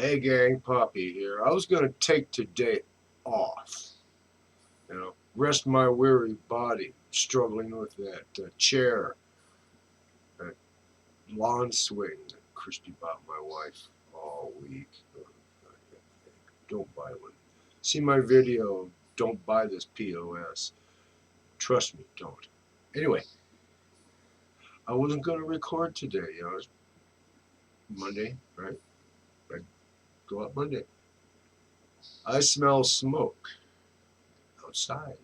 Hey gang, Poppy here. I was gonna take today off, rest my weary body, struggling with that chair, that lawn swing that Christy bought my wife all week. Don't buy one. See my video, don't buy this POS. Trust me, don't. Anyway, I wasn't gonna record today, it's Monday, right? I go out Monday. I smell smoke outside.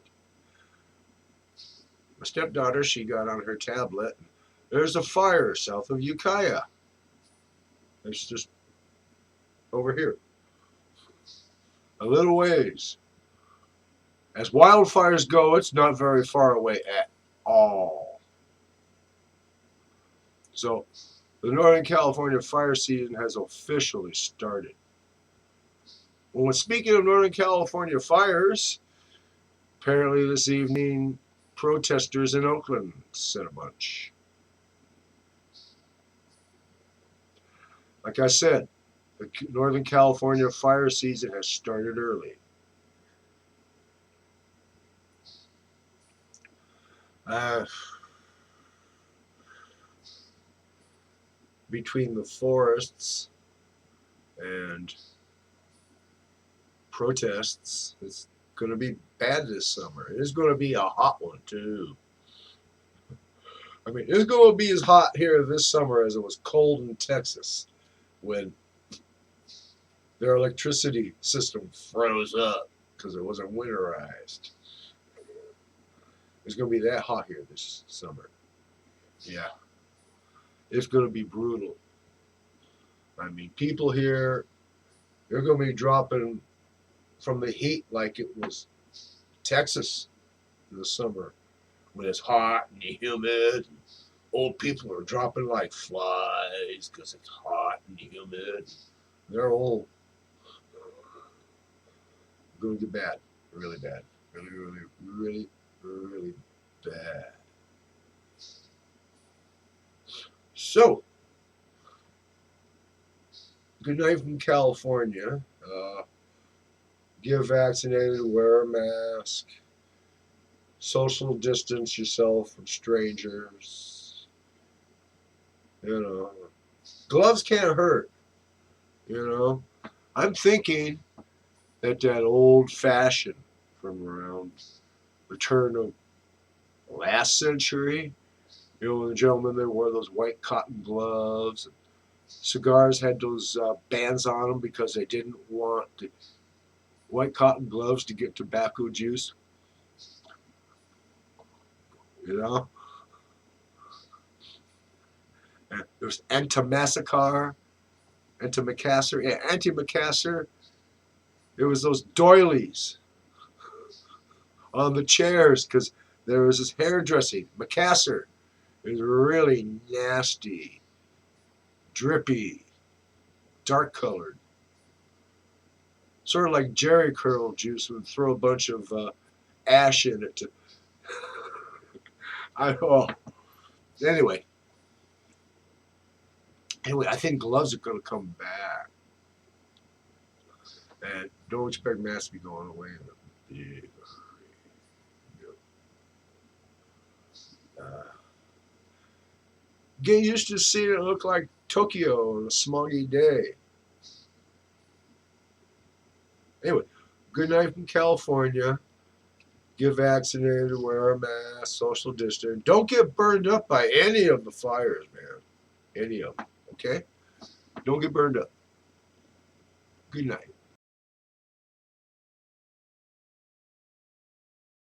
My stepdaughter, she got on her tablet. There's a fire south of Ukiah. It's just over here, a little ways. As wildfires go, it's not very far away at all. So the Northern California fire season has officially started. Well, speaking of Northern California fires, apparently this evening, protesters in Oakland set a bunch. Like I said, the Northern California fire season has started early. Between the forests and protests, it's going to be bad this summer. It's going to be a hot one, too. I mean, it's going to be as hot here this summer as it was cold in Texas when their electricity system froze up because it wasn't winterized. It's going to be that hot here this summer. Yeah. It's going to be brutal. I mean, people here, they're going to be dropping from the heat like it was Texas in the summer when it's hot and humid. Old people are dropping like flies because it's hot and humid. They're all going to get bad, really bad, really bad. So, good night from California. Get vaccinated, wear a mask, social distance yourself from strangers. Gloves can't hurt. I'm thinking that old fashioned from around the turn of last century, the gentlemen that wore those white cotton gloves. And cigars had those bands on them because they didn't want the white cotton gloves to get tobacco juice. And there's antimacassar. It was those doilies on the chairs because there was this hairdressing. Macassar. It was really nasty, drippy, dark colored. Sort of like Jerry curl juice would throw a bunch of ash in it to anyway, I think gloves are going to come back, and don't expect masks to be going away in a big hurry. Get used to seeing it look like Tokyo on a smoggy day. Anyway, good night from California. Get vaccinated, wear a mask, social distance. Don't get burned up by any of the fires, man. Any of them, okay? Don't get burned up. Good night.